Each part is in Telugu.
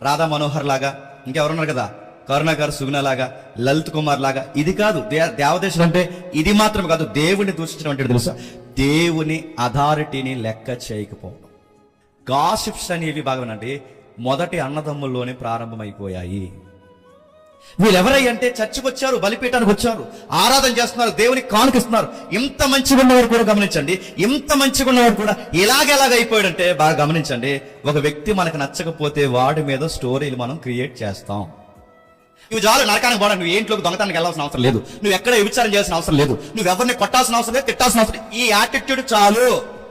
రాధా మనోహర్ లాగా, ఇంకెవరున్నారు కదా, కరుణాకర్ సుగుణ లాగా, లలిత్ కుమార్ లాగా. ఇది కాదు దేవదేశం అంటే. ఇది మాత్రం కాదు, దేవుణ్ణి దూషించడం అంటే తెలుసా, దేవుని అథారిటీని లెక్క చేయకపోవడం. గాసిప్స్ అనేవి బాగానండి మొదటి అన్నదమ్ముల్లోనే ప్రారంభమైపోయాయి. వీళ్ళెవరై అంటే చర్చికి వచ్చారు, బలిపీఠానికి వచ్చారు, ఆరాధన చేస్తున్నారు, దేవునికి కానుకిస్తున్నారు. ఇంత మంచిగా ఉన్నవాడు కూడా గమనించండి, ఇంత మంచిగా ఉన్నవాడు కూడా ఎలాగైపోయాడంటే బాగా గమనించండి. ఒక వ్యక్తి మనకు నచ్చకపోతే వాడి మీద స్టోరీలు మనం క్రియేట్ చేస్తాం. నువ్వు చాలు నరకానికి పోవడం, నువ్వు ఏంట్లోకి దొంగతనానికి వెళ్ళాల్సిన అవసరం లేదు, నువ్వు ఎక్కడ విచారం చేయాల్సిన అవసరం లేదు, నువ్వు ఎవరిని కొట్టాల్సిన అవసరం లేదు, తిట్టాల్సిన అవసరం లేదు. ఈ యాటిట్యూడ్ చాలు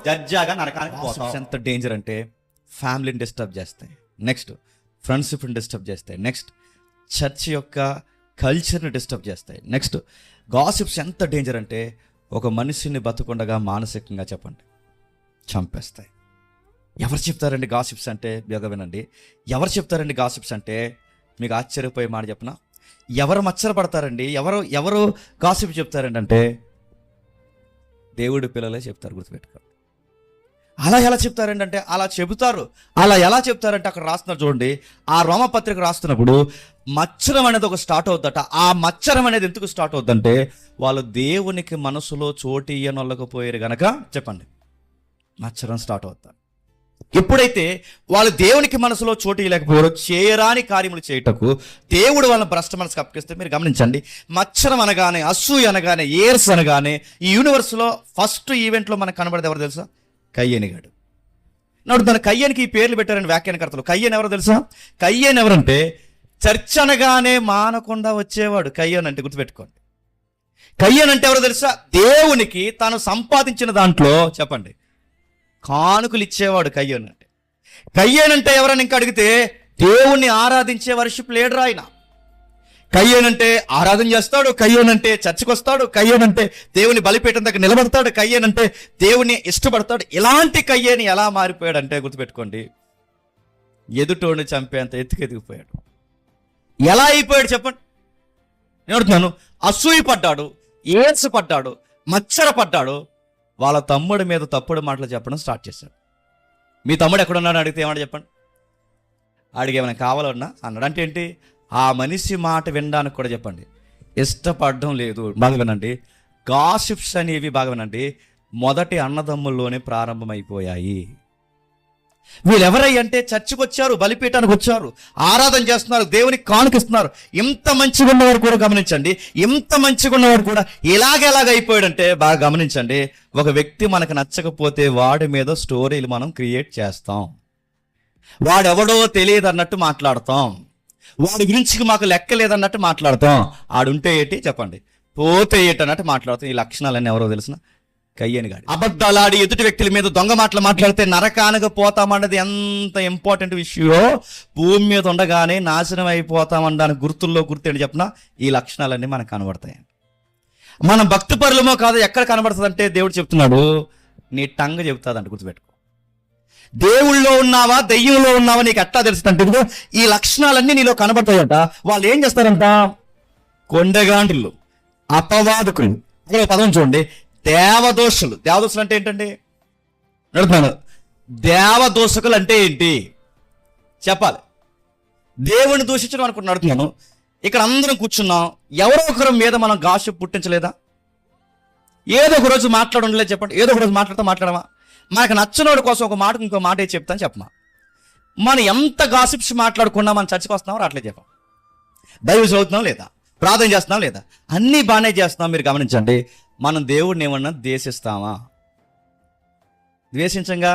జడ్జాగా నరకానికి పోతాం. ఎంత డేంజర్ అంటే ఫ్యామిలీని డిస్టర్బ్ చేస్తాయి, నెక్స్ట్ ఫ్రెండ్షిప్ని డిస్టర్బ్ చేస్తాయి, నెక్స్ట్ చర్చ్ యొక్క కల్చర్ని డిస్టర్బ్ చేస్తాయి, నెక్స్ట్ గాసిప్స్ ఎంత డేంజర్ అంటే ఒక మనిషిని బతుకుండగా మానసికంగా చెప్పండి చంపేస్తాయి. ఎవరు చెప్తారండి గాసిప్స్ అంటే? బాగా వినండి, ఎవరు చెప్తారండి గాసిప్స్ అంటే? మీకు ఆశ్చర్యపోయే మాట చెప్పనా, ఎవరు మచ్చరపడతారండి, ఎవరు గాసిప్ చెప్తారండి అంటే దేవుడి పిల్లలే చెప్తారు. గుర్తుపెట్టుకో. అలా ఎలా చెప్తారండి అంటే అలా చెబుతారు. అలా ఎలా చెప్తారంటే అక్కడ రాస్తున్నారు చూడండి, ఆ రోమపత్రిక రాస్తున్నప్పుడు మచ్చరం అనేది ఒక స్టార్ట్ అవుద్దట. ఆ మచ్చరం అనేది ఎందుకు స్టార్ట్ అవుద్దంటే వాళ్ళు దేవునికి మనసులో చోటు ఇయ్యనొల్లకపోయారు గనక చెప్పండి మచ్చరం స్టార్ట్ అవుతారు. ఎప్పుడైతే వాళ్ళు దేవునికి మనసులో చోటు ఇవ్వలేకపోయారో, చేయరాని కార్యములు చేయటకు దేవుడు వాళ్ళని భ్రష్ట మనసుకు అప్పగిస్తే మీరు గమనించండి, మచ్చరం అనగానే, అసూయ అనగానే, ఏర్స్ అనగానే ఈ యూనివర్స్లో ఫస్ట్ ఈవెంట్లో మనకు కనబడేది ఎవరు తెలుసా? కయ్యేని గాడు. నాడు తన కయ్యనికి ఈ పేర్లు పెట్టారని వ్యాఖ్యానకర్తలు. కయ్యన్ ఎవరో తెలుసా? కయ్యన్ ఎవరంటే చర్చ్ అనగానే మానకుండా వచ్చేవాడు కయ్యన్ అంటే. గుర్తుపెట్టుకోండి, కయ్యన్ అంటే ఎవరో తెలుసా? దేవునికి తాను సంపాదించిన దాంట్లో చెప్పండి కానుకలు ఇచ్చేవాడు కయ్యన్ అంటే. కయ్యన్ అంటే ఎవరని ఇంకా అడిగితే దేవుణ్ణి ఆరాధించే వర్షిప్ లీడర్ ఆయన. కయ్యన్ అంటే ఆరాధన చేస్తాడు, కయ్యన్ అంటే చర్చకు వస్తాడు, కయ్యన్ అంటే దేవుని బలిపీఠం దగ్గర నిలబడతాడు, కయ్యన్ అంటే దేవుని ఇష్టపడతాడు. ఇలాంటి కయ్యని ఎలా మారిపోయాడు అంటే గుర్తుపెట్టుకోండి, ఎదుటోడిని చంపేంత ఎత్తుకెదిగిపోయాడు. ఎలా అయిపోయాడు చెప్పండి? నేను అడుగుతున్నాను. అసూయ పడ్డాడు, ఏర్స్ పడ్డాడు, మచ్చర పడ్డాడు. వాళ్ళ తమ్ముడి మీద తప్పుడు మాటలు చెప్పడం స్టార్ట్ చేశాడు. మీ తమ్ముడు ఎక్కడున్నాడు అడిగితే ఏమన్నా చెప్పండి, అడిగేమైనా కావాలన్నా అన్నాడు. అంటే ఏంటి? ఆ మనిషి మాట వినడానికి కూడా చెప్పండి ఇష్టపడడం లేదు. బాగా వినండి, గాసిప్స్ అనేవి బాగా వినండి మొదటి అన్నదమ్ముల్లోనే ప్రారంభమైపోయాయి. వీళ్ళెవరై అంటే చర్చికి వచ్చారు, బలిపీఠానికి వచ్చారు, ఆరాధన చేస్తున్నారు, దేవునికి కానుకిస్తున్నారు. ఇంత మంచిగా ఉన్నవాడు కూడా గమనించండి, ఇంత మంచిగా ఉన్నవాడు కూడా ఎలాగైపోయాడంటే బాగా గమనించండి. ఒక వ్యక్తి మనకు నచ్చకపోతే వాడి మీద స్టోరీలు మనం క్రియేట్ చేస్తాం. వాడెవడో తెలియదు అన్నట్టు మాట్లాడతాం, వాడి గురించి మాకు లెక్క లేదన్నట్టు మాట్లాడతాం. ఆడుంటే ఏంటి చెప్పండి, పోతే ఏంటి అన్నట్టు మాట్లాడతాం. ఈ లక్షణాలన్నీ ఎవరో తెలిసిన కయ్యని గాడు. అబద్ధాలాడి ఎదుటి వ్యక్తుల మీద దొంగ మాటలు మాట్లాడితే నరకానికి పోతామన్నది ఎంత ఇంపార్టెంట్ విషయమో, భూమి మీద ఉండగానే నాశనం అయిపోతామనడానికి గుర్తుల్లో గుర్తేంటి చెప్పిన ఈ లక్షణాలన్నీ మనకు కనబడతాయి. మనం భక్తి పరులమో కాదు ఎక్కడ కనబడుతుంది అంటే దేవుడు చెప్తున్నాడు నీ టంగ చెబుతుందంట. గుర్తుపెట్టుకో, దేవుళ్ళో ఉన్నావా దెయ్యంలో ఉన్నావా నీకు ఎట్లా తెలుస్తుందంటే ఈ లక్షణాలన్నీ నీలో కనబడతాయంట. వాళ్ళు ఏం చేస్తారంట? కొండగాండ్రులు, అపవాదకులు. ఇక్కడ పదం చూడండి, దేవదోషులు. దేవదోషులు అంటే ఏంటండి? అడుగుతున్నాను, దేవదోషకులు అంటే ఏంటి చెప్పాలి. దేవుని దూషించడం అనుకుంటున్నాను. అడుగుతున్నాను, ఇక్కడ అందరం కూర్చున్నాం, ఎవరో ఒకరి మీద మనం గాసిప్ పుట్టించలేదా? ఏదో ఒక రోజు మాట్లాడలేదు చెప్పండి, ఏదో ఒక రోజు మాట్లాడమా? మనకు నచ్చినోడి కోసం ఒక మాట ఇంకో మాట చెప్తాను చెప్పమా? మనం ఎంత గాసిప్స్ మాట్లాడుకున్నా మనం చర్చకు వస్తున్నామో రావట్లేదు చెప్పం. బైబిల్ చదువుతున్నాం లేదా, ప్రార్థన చేస్తున్నాం లేదా, అన్నీ బాగానే చేస్తున్నాం. మీరు గమనించండి, మనం దేవుడిని ఏమన్నా ద్వేషిస్తామా? ద్వేషించంగా.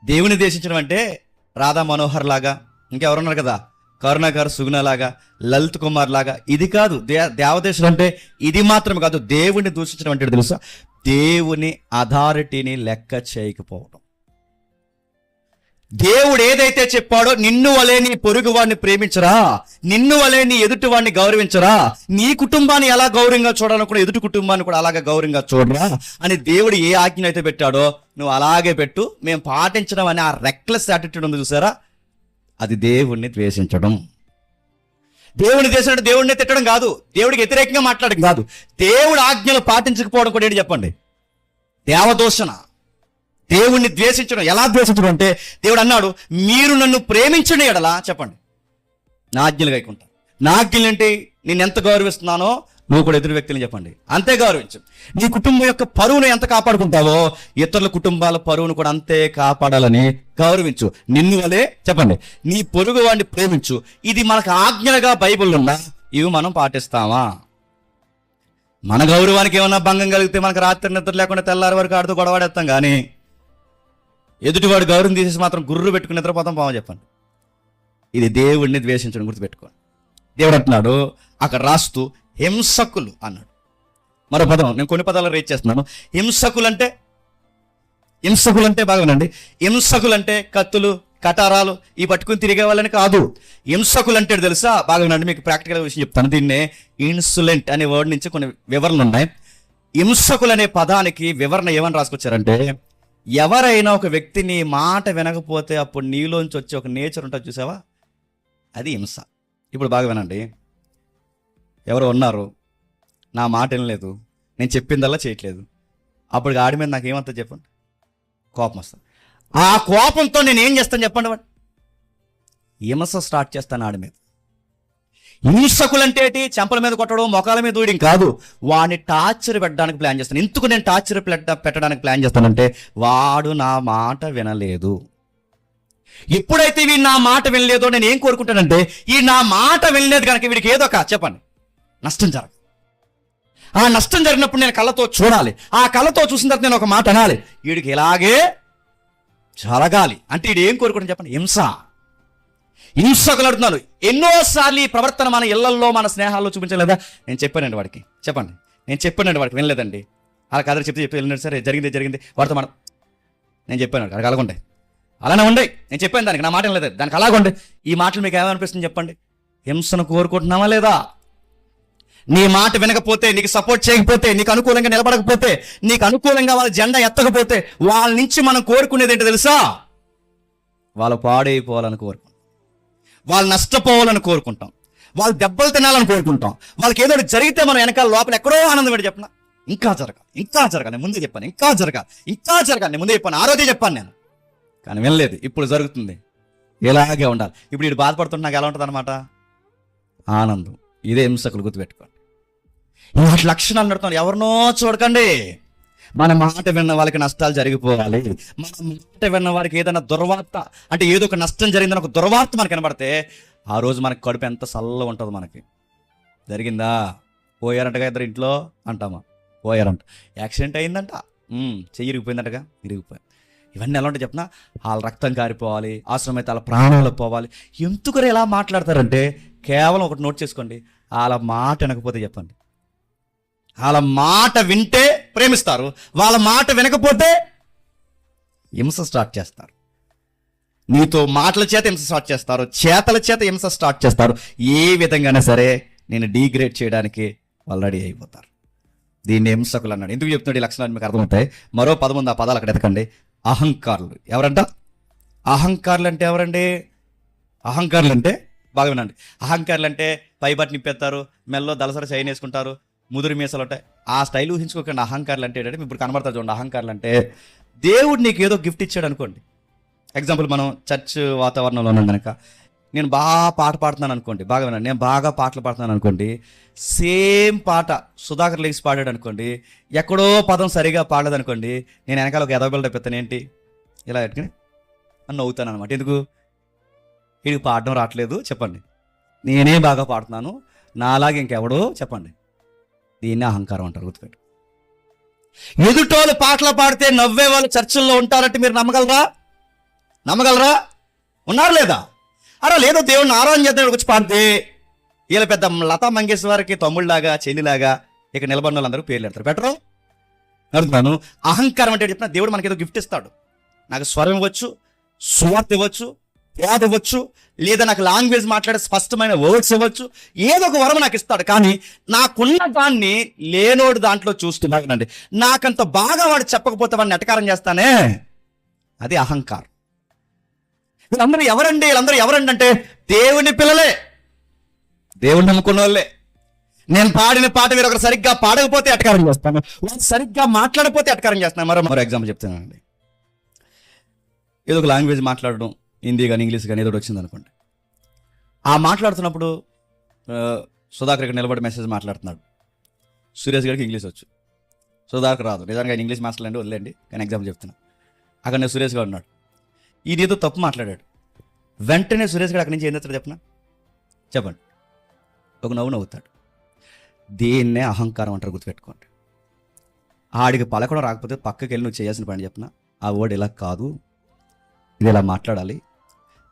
దేవుని ద్వేషించడం అంటే రాధా మనోహర్ లాగా, ఇంకెవరున్నారు కదా, కరుణాకర్ సుగుణ లాగా, లలిత్ కుమార్ లాగా. ఇది కాదు దేవదేశం అంటే. ఇది మాత్రం కాదు, దేవుడిని దూషించడం అంటే తెలుసా, దేవుని అథారిటీని లెక్క చేయకపోవడం. దేవుడు ఏదైతే చెప్పాడో, నిన్ను వలే నీ పొరుగు వాడిని ప్రేమించరా, నిన్ను వలే నీ ఎదుటి వాడిని గౌరవించరా, నీ కుటుంబాన్ని ఎలా గౌరవంగా చూడాలనుకున్నా ఎదుటి కుటుంబాన్ని కూడా అలాగే గౌరవంగా చూడరా అని దేవుడు ఏ ఆజ్ఞ అయితే పెట్టాడో నువ్వు అలాగే పెట్టు. మేము పాటించడం అనే ఆ రెక్లెస్ యాటిట్యూడ్ ఉంది చూసారా, అది దేవుణ్ణి ద్వేషించడం. దేవుని ద్వేషించడం దేవుడిని తిట్టడం కాదు, దేవుడికి వ్యతిరేకంగా మాట్లాడడం కాదు, దేవుడు ఆజ్ఞలు పాటించకపోవడం కూడా ఏంటి చెప్పండి, దేవదూషణ. దేవుణ్ణి ద్వేషించడం. ఎలా ద్వేషించడం అంటే దేవుడు అన్నాడు, మీరు నన్ను ప్రేమించండి ఎడలా చెప్పండి నా ఆజ్ఞలు గైకుంటా. నా ఆజ్ఞలు ఏంటి? నేను ఎంత గౌరవిస్తున్నానో నువ్వు కూడా ఎదురు వ్యక్తిని చెప్పండి అంతే గౌరవించు. నీ కుటుంబం యొక్క పరువును ఎంత కాపాడుకుంటావో ఇతరుల కుటుంబాల పరువును కూడా అంతే కాపాడాలని గౌరవించు. నిన్ను వలే చెప్పండి నీ పొరుగు వాడిని ప్రేమించు. ఇది మనకు ఆజ్ఞలుగా బైబిల్ ఉన్నా ఇవి మనం పాటిస్తామా? మన గౌరవానికి ఏమన్నా భంగం కలిగితే మనకు రాత్రి నిద్ర లేకుండా తెల్లారి వరకు ఆడుతూ గొడవాడేస్తాం, కానీ ఎదుటివాడు గౌరవం తీసేసి మాత్రం గుర్రు పెట్టుకుని నిద్రపోతాం పామని చెప్పండి. ఇది దేవుడిని ద్వేషించడం గుర్తుపెట్టుకోండి. దేవుడు అంటున్నాడు అక్కడ రాస్తూ హింసకులు అన్నాడు. మరో పదం నేను కొన్ని పదాలు రేట్ చేస్తున్నాను. హింసకులు అంటే బాగా వినండి. హింసకులు అంటే కత్తులు కటారాలు ఈ పట్టుకుని తిరిగే వాళ్ళని కాదు. హింసకులు అంటే తెలుసా? బాగా వినండి, మీకు ప్రాక్టికల్ విషయం చెప్తాను. దీన్నే ఇన్సులెంట్ అనే వర్డ్ నుంచి కొన్ని వివరణలు ఉన్నాయి. హింసకులు అనే పదానికి వివరణ ఏమని రాసుకొచ్చారంటే, ఎవరైనా ఒక వ్యక్తి నీ మాట వినకపోతే అప్పుడు నీలోంచి వచ్చే ఒక నేచర్ ఉంటుంది చూసావా, అది హింస. ఇప్పుడు బాగా వినండి, ఎవరో ఉన్నారు నా మాట వినలేదు, నేను చెప్పిందల్లా చేయట్లేదు, అప్పుడు ఆడి మీద నాకేమంతా చెప్పండి, కోపం వస్తుంది. ఆ కోపంతో నేను ఏం చేస్తాను చెప్పండి, వాడు హింస స్టార్ట్ చేస్తాను ఆడి మీద. హింసకులంటే ఏంటి? చెంపల మీద కొట్టడం, మొఖాల మీద దూయడం కాదు, వాడిని టార్చర్ పెట్టడానికి ప్లాన్ చేస్తాను. ఎందుకు నేను టార్చర్ పెట్టడానికి ప్లాన్ చేస్తానంటే వాడు నా మాట వినలేదు. ఎప్పుడైతే వీడు నా మాట వినలేదో నేను ఏం కోరుకుంటానంటే, ఈ నా మాట వినలేదు కనుక వీడికి ఏదో ఒక చెప్పండి నష్టం జరగదు. ఆ నష్టం జరిగినప్పుడు నేను కళ్ళతో చూడాలి. ఆ కళ్ళతో చూసిన తర్వాత నేను ఒక మాట అనాలి, వీడికి ఇలాగే జరగాలి అంటే వీడు ఏం కోరుకుంటాను చెప్పండి? హింసకులు అడుగుతున్నాను. ఎన్నోసార్లు ఈ ప్రవర్తన మన ఇళ్లల్లో మన స్నేహాల్లో చూపించలేదా? నేను చెప్పానండి వాడికి, చెప్పండి నేను చెప్పానండి వాడికి, వినలేదండి. అలా కాదని చెప్తే వెళ్ళినాడు, సరే జరిగింది వాడితో మన నేను చెప్పాను వాడికి అలాగుండే, అలానే ఉండే, నేను చెప్పాను దానికి, నా మాట వినలేదు దానికి అలాగుండే. ఈ మాటలు మీకు ఏమనిపిస్తుంది చెప్పండి? హింసను కోరుకుంటున్నామా లేదా? నీ మాట వినకపోతే, నీకు సపోర్ట్ చేయకపోతే, నీకు అనుకూలంగా నిలబడకపోతే, నీకు అనుకూలంగా వాళ్ళ జెండా ఎత్తకపోతే వాళ్ళ నుంచి మనం కోరుకునేది ఏంటో తెలుసా? వాళ్ళు పాడైపోవాలని కోరుకుంటాం, వాళ్ళు నష్టపోవాలని కోరుకుంటాం, వాళ్ళు దెబ్బలు తినాలని కోరుకుంటాం. వాళ్ళకి ఏదో జరిగితే మనం వెనకాల లోపల ఎక్కడో ఆనందం పెట్టి చెప్పిన ఇంకా జరగాలి నేను ముందే చెప్పాను, ఇంకా జరగాలి నేను ముందే చెప్పాను, ఆ రోజే చెప్పాను నేను, కానీ వినలేదు. ఇప్పుడు జరుగుతుంది, ఇలాగే ఉండాలి. ఇప్పుడు వీడు బాధపడుతుంటే నాకు ఎలా ఉంటుంది అనమాట? ఆనందం. ఇదే హింసకులు, గుర్తుపెట్టుకోండి. ఇలాంటి లక్షణాలు నడుతున్నాను. ఎవరినో చూడకండి. మన మాట విన్న వాళ్ళకి నష్టాలు జరిగిపోవాలి. మన మాట విన్న వారికి ఏదైనా దుర్వార్త అంటే ఏదో ఒక నష్టం జరిగిందని ఒక దుర్వార్త మనకు కనబడితే ఆ రోజు మనకి కడుపు ఎంత చల్లగా ఉంటుంది. మనకి జరిగిందా, పోయారంటగా ఇద్దరు ఇంట్లో అంటామా, పోయారంట, యాక్సిడెంట్ అయిందంట, చెయ్యి ఇరిగిపోయిందంటగా, ఇరిగిపోయి. ఇవన్నీ ఎలా ఉంటాయి చెప్పిన? వాళ్ళ రక్తం కారిపోవాలి, అవసరమైతే వాళ్ళ ప్రాణాలు పోవాలి. ఎందుకు ఎలా మాట్లాడతారంటే కేవలం ఒకటి నోట్ చేసుకోండి, వాళ్ళ మాట వినకపోతే చెప్పండి, వాళ్ళ మాట వింటే ప్రేమిస్తారు, వాళ్ళ మాట వినకపోతే హింస స్టార్ట్ చేస్తారు. నీతో మాటల చేత హింస స్టార్ట్ చేస్తారు, చేతల చేత హింస స్టార్ట్ చేస్తారు. ఏ విధంగానే సరే నేను డీగ్రేడ్ చేయడానికి వాళ్ళు రెడీ అయిపోతారు. దీన్ని హింసకులు అన్నాడు. ఎందుకు చెప్తున్నాడు? ఈ లక్షణాలు మీకు అర్థమవుతాయి. మరో 11 ఆ పదాలు అక్కడ ఎతకండి. అహంకారులు ఎవరంట? అహంకారులు అంటే ఎవరండి? అహంకారులు అంటే బాగా వినండి. అహంకారులు అంటే పైబట్టి నింపేస్తారు, మెల్లో దళసర చైన్ వేసుకుంటారు, ముదురు మీసాలు ఉంటాయి. ఆ స్టైల్ ఊహించుకోకండి. అహంకారులు అంటే ఏంటంటే ఇప్పుడు కనబడతారు చూడండి. అహంకారులు అంటే దేవుడు నీకు ఏదో గిఫ్ట్ ఇచ్చాడు అనుకోండి. ఎగ్జాంపుల్, మనం చర్చ్ వాతావరణంలో ఉన్నాం కనుక నేను బాగా పాట పాడుతున్నాను అనుకోండి, బాగా వినండి, నేను బాగా పాటలు పాడుతున్నాను అనుకోండి, సేమ్ పాట సుధాకర్ లేక్స్ పాడాడు అనుకోండి, ఎక్కడో పదం సరిగా పాడలేదు అనుకోండి, నేను వెనకాల ఒక ఎదబిల్డ పెడతాను, ఏంటి ఇలా పెట్టుకుని అని నవ్వుతాను అనమాట. ఎందుకు? వీడికి పాడడం రావట్లేదు చెప్పండి, నేనే బాగా పాడుతున్నాను, నాలాగే ఇంకెవడో చెప్పండి. దీన్ని అహంకారం అంటారు, గుర్తుపెట్టు. ఎదుటోళ్ళు పాటలు పాడితే నవ్వే వాళ్ళు చర్చిల్లో ఉంటారంటే మీరు నమ్మగలరా? ఉన్నారు లేదా? అలా లేదో దేవుడిని ఆరాధన చేద్దాం వచ్చి పాడితే వీళ్ళ పెద్ద లతా మంగేశ్వరికి తమ్ముళ్ళలాగా చెల్లిలాగా ఇక నిలబడిన వాళ్ళందరూ పేర్లు పెడతారు. బెటరు అడుగుతున్నాను. అహంకారం అంటే చెప్పిన దేవుడు మనకి ఏదో గిఫ్ట్ ఇస్తాడు. నాకు స్వరం ఇవ్వచ్చు, సువార్త ఇవ్వచ్చు, పేద ఇవ్వచ్చు, లేదా నాకు లాంగ్వేజ్ మాట్లాడే స్పష్టమైన వర్డ్స్ ఇవ్వచ్చు, ఏదో ఒక వరం నాకు ఇస్తాడు. కానీ నాకున్న దాన్ని లేనోడు దాంట్లో చూస్తున్నానండి. నాకంత బాగా వాడు చెప్పకపోతే వాడిని ఎటకారం చేస్తానే, అది అహంకారం. వీళ్ళందరూ ఎవరండి అంటే దేవుని పిల్లలే, దేవుని నమ్ముకున్న వాళ్ళే. నేను పాడిన పాట మీరు ఒకరు సరిగ్గా పాడకపోతే ఎటకారం చేస్తాను, వాళ్ళు సరిగ్గా మాట్లాడకపోతే ఎటకారం చేస్తాను. మరో ఎగ్జాంపుల్ చెప్తానండి. ఏదో ఒక లాంగ్వేజ్ మాట్లాడడం, హిందీ కానీ ఇంగ్లీష్ కానీ ఏదో వచ్చింది అనుకోండి, ఆ మాట్లాడుతున్నప్పుడు సుధాకర్ ఇక్కడ నిలబడి మెసేజ్ మాట్లాడుతున్నాడు. సురేష్ గారికి ఇంగ్లీష్ వచ్చు, సుధాకర్ రాదు. నిజంగా ఆయన ఇంగ్లీష్ మాస్టర్లు అండి, వదిలేండి, కానీ ఎగ్జాంపుల్ చెప్తున్నా. అక్కడ నేను సురేష్ గారు ఉన్నాడు, ఇది ఏదో తప్పు మాట్లాడాడు. వెంటనే సురేష్ గారు అక్కడి నుంచి ఏం చేస్తాడు చెప్పండి, ఒక నవ్వు నవ్వుతాడు. దీన్నే అహంకారం అంటారు, గుర్తుపెట్టుకోండి. ఆడికి పలకడం రాకపోతే పక్కకి వెళ్ళి నువ్వు చేయాల్సిన పని చెప్పిన, ఆ వర్డ్ ఇలా కాదు, ఇది ఇలా మాట్లాడాలి,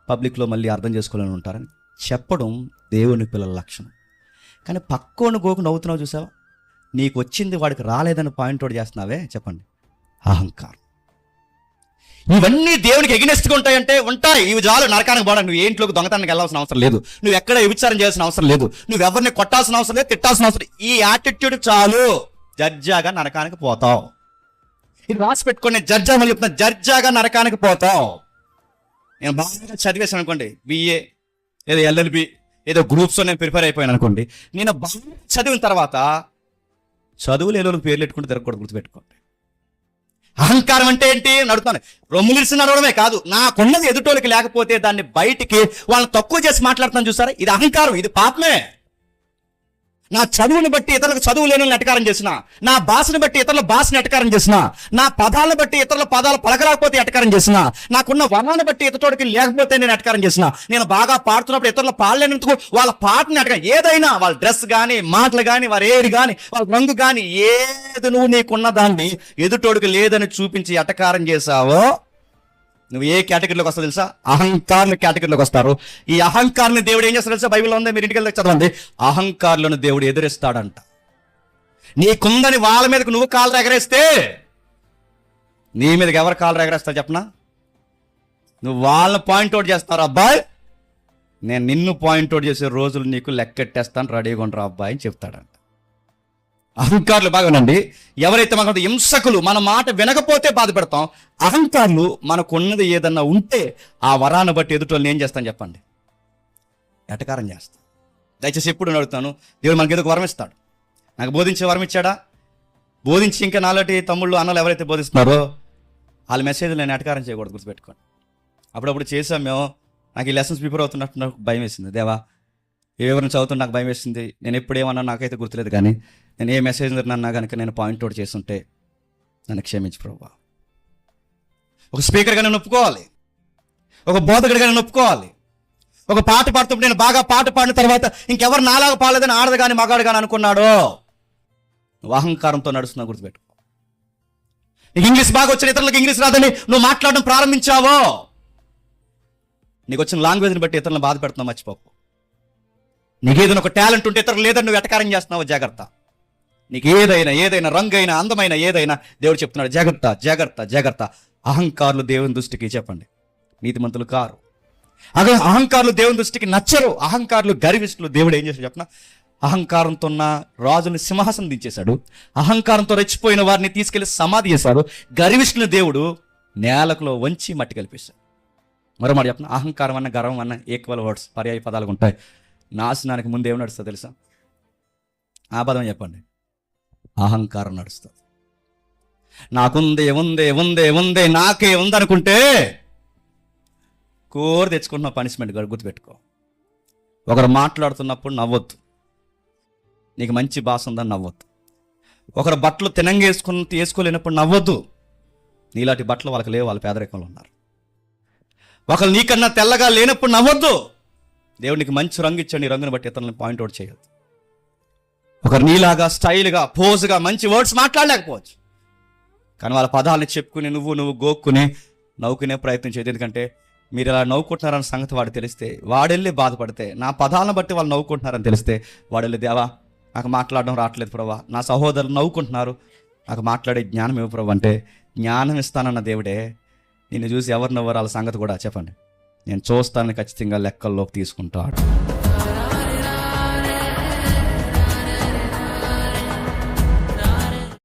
పబ్లిక్లో మళ్ళీ అర్థం చేసుకోవాలని ఉంటారని చెప్పడం దేవుని పిల్లల లక్షణం. కానీ పక్కోని గోకు నవ్వుతున్నావు చూసావా, నీకు వచ్చింది వాడికి రాలేదని పాయింట్ అవుట్ చేస్తున్నావే, చెప్పండి, అహంకారం. ఇవన్నీ దేవునికి ఎగనెస్ట్గా ఉంటాయంటే ఉంటాయి. ఇవి చాలు నరకానికి పోవడానికి. నువ్వు ఏ ఇంట్లోకి దొంగతనానికి వెళ్ళాల్సిన అవసరం లేదు, నువ్వు ఎక్కడ వ్యభిచారం చేయాల్సిన అవసరం లేదు, నువ్వు ఎవరిని కొట్టాల్సిన అవసరం లేదు, తిట్టాల్సిన అవసరం. ఈ యాటిట్యూడ్ చాలు, జడ్జాగా నరకానికి పోతావు. ఇది రాసి పెట్టుకోండి, జడ్జాగా చెప్తున్నా, జడ్జాగా నరకానికి పోతావు. నేను బాగా చదివేశాను అనుకోండి, బిఏ ఏదో ఎల్ఎల్బి ఏదో గ్రూప్స్లో నేను ప్రిపేర్ అయిపోయాను అనుకోండి, నేను బాగా చదివిన తర్వాత చదువులు ఏదో పేర్లు పెట్టుకుంటూ తిరగకూడదు, గుర్తుపెట్టుకోండి. అహంకారం అంటే ఏంటి నడుతాను, రొమ్ములిసి నడవడమే కాదు, నాకున్నది ఎదుటోళ్ళకి లేకపోతే దాన్ని బయటికి వాళ్ళని తక్కువ చేసి మాట్లాడుతాను చూసారా, ఇది అహంకారం, ఇది పాపమే. నా చదువుని బట్టి ఇతరులకు చదువు లేని ఎటకారం చేసిన, నా భాషను బట్టి ఇతరుల భాషను ఎటకారం చేసిన, నా పదాలను బట్టి ఇతరుల పదాలు పలకరాకపోతే ఎటకారం చేసిన, నాకున్న వర్ణాన్ని బట్టి ఇతరుడికి లేకపోతే నేను ఎటకారం చేసిన, నేను బాగా పాడుతున్నప్పుడు ఇతరుల పాడలేనందుకు వాళ్ళ పాటని ఎటకారం, ఏదైనా వాళ్ళ డ్రెస్ కానీ, మాటలు కానీ, వారి ఏది కానీ, వాళ్ళ రంగు కానీ, ఏది నువ్వు నీకున్న దాన్ని ఎదుటోడికి లేదని చూపించి ఎటకారం చేశావో, నువ్వు ఏ కేటగిరీలోకి వస్తావు తెలుసా, అహంకారుల కేటగిరీలోకి వస్తారు. ఈ అహంకారాన్ని దేవుడు ఏం చేస్తాడు తెలుసా, బైబిల్లో ఉంది, మీరు ఇంటికి వెళ్ళి చదవండి. అహంకారులను దేవుడు ఎదురిస్తాడంట. నీకుందని వాళ్ళ మీదకి నువ్వు కాళ్ళు ఎగరేస్తే నీ మీదకి ఎవరు కాళ్ళు ఎగరేస్తారు చెప్పనా, నువ్వు వాళ్ళని పాయింట్అవుట్ చేస్తారు. అబ్బాయి నేను నిన్ను పాయింట్అవుట్ చేసే రోజులు నీకు లెక్కెట్టేస్తాను, రెడీగా ఉండరా అబ్బాయి అని చెప్తాడంట. అహంకారులు బాగానండి, ఎవరైతే మనకు హింసకులు, మన మాట వినకపోతే బాధపడతాం. అహంకారులు మనకున్నది ఏదన్నా ఉంటే ఆ వరాన్ని బట్టి ఎదుటోళ్ళని ఏం చేస్తాను చెప్పండి, ఎటకారం చేస్తాం. దయచేసి ఎప్పుడు అడుగుతాను, దేవుడు మనకి ఏదో వరం ఇస్తాడు, నాకు బోధించే వరం ఇచ్చాడా, బోధించి ఇంకా నాలాంటి తమ్ముళ్ళు అన్నలు ఎవరైతే బోధిస్తున్నారో వాళ్ళ మెసేజ్లు నేను ఎటకారం చేయకూడదు, గుర్తుపెట్టుకోండి. అప్పుడప్పుడు చేసాం మేము, నాకు ఈ లెసన్స్ ప్రిపేర్ అవుతున్నట్టు నాకు భయం వేసింది, దేవా ఎవరిని చదువుతున్నా నాకు భయం వేసింది, నేను ఎప్పుడు ఏమన్నా నాకైతే గుర్తులేదు, కానీ నేను ఏ మెసేజ్ అన్నా కనుక నేను పాయింట్అవుట్ చేస్తుంటే నన్ను క్షమించు ప్రభువా. ఒక స్పీకర్గా నేను ఒప్పుకోవాలి, ఒక బోధకుడిగా నేను ఒప్పుకోవాలి. ఒక పాట పాడుతుంటే నేను బాగా పాట పాడిన తర్వాత ఇంకెవరు నాలాగా పాడలేదని ఆడదు కానీ మగాడు కానీ అనుకున్నాడో, నువ్వు అహంకారంతో నడుస్తున్నావు, గుర్తుపెట్టుకో. నీకు ఇంగ్లీష్ బాగా వచ్చిన ఇతరులకు ఇంగ్లీష్ రాదని నువ్వు మాట్లాడడం ప్రారంభించావో, నీకు వచ్చిన లాంగ్వేజ్ని బట్టి ఇతరులను బాధ పెడుతున్నావు, మర్చిపోకు. నీకు ఏదైనా ఒక టాలెంట్ ఉంటే ఇతరులు లేదని నువ్వు ఎటకారం చేస్తున్నావు, జాగ్రత్త. నీకు ఏదైనా రంగైనా అందమైన ఏదైనా దేవుడు చెప్తున్నాడు, జాగ్రత్త జాగ్రత్త జాగ్రత్త. అహంకారులు దేవుని దృష్టికి చెప్పండి నీతిమంతులు కారు. అదే అహంకారులు దేవుని దృష్టికి నచ్చరు, అహంకారులు గర్విష్ఠులు. దేవుడు ఏం చేశాడు చెప్పిన, అహంకారంతో ఉన్న రాజుని సింహాసనం దించేశాడు, అహంకారంతో రెచ్చిపోయిన వారిని తీసుకెళ్లి సమాధి చేశాడు, గర్విష్ఠుని దేవుడు నేలకులో వంచి మట్టి కలిపేశాడు. మరో మాట చెప్పిన, అహంకారం అన్న గర్వం అన్న ఈక్వల్ వర్డ్స్, పర్యాయ పదాలు ఉంటాయి. నాశనానికి ముందు ఏమి నడుస్తుంది తెలుసా, ఆ పదం చెప్పండి, అహంకారం నడుస్తుంది. నాకుంది ఉందే ఉందే ఉందే నాకే ఉందనుకుంటే కోరి తెచ్చుకుంటున్న పనిష్మెంట్ గుర్తుపెట్టుకో. ఒకరు మాట్లాడుతున్నప్పుడు నవ్వొద్దు, నీకు మంచి భాష ఉందని నవ్వొద్దు. ఒకరు బట్టలు తినంగా వేసుకోలేనప్పుడు నవ్వొద్దు, నీలాంటి బట్టలు వాళ్ళకి లేవు, వాళ్ళ పేదరికంలో ఉన్నారు. ఒకరు నీకన్నా తెల్లగా లేనప్పుడు నవ్వొద్దు, దేవుడు నీకు మంచి రంగు ఇచ్చాడు, నీ రంగుని బట్టి ఇతరులను పాయింట్అవుట్ చేయొద్దు. ఒకరు నీలాగా స్టైల్గా పోజుగా మంచి వర్డ్స్ మాట్లాడలేకపోవచ్చు, కానీ వాళ్ళ పదాలని చెప్పుకుని నువ్వు గోక్కుని నవ్వుకునే ప్రయత్నం చేయదు. ఎందుకంటే మీరు ఇలా నవ్వుకుంటున్నారన్న సంగతి వాడు తెలిస్తే, వాడెళ్ళి బాధపడితే, నా పదాలను బట్టి వాళ్ళు నవ్వుకుంటున్నారని తెలిస్తే వాడెళ్ళి, దేవా నాకు మాట్లాడడం రావట్లేదు ప్రభా, నా సహోదరులు నవ్వుకుంటున్నారు, నాకు మాట్లాడే జ్ఞానం ఇవ్వు ప్రభు అంటే, జ్ఞానం ఇస్తానన్న దేవుడే నిన్ను చూసి ఎవరు నవ్వరు వాళ్ళ సంగతి కూడా చెప్పండి నేను చూస్తానని ఖచ్చితంగా లెక్కల్లోకి తీసుకుంటాడు.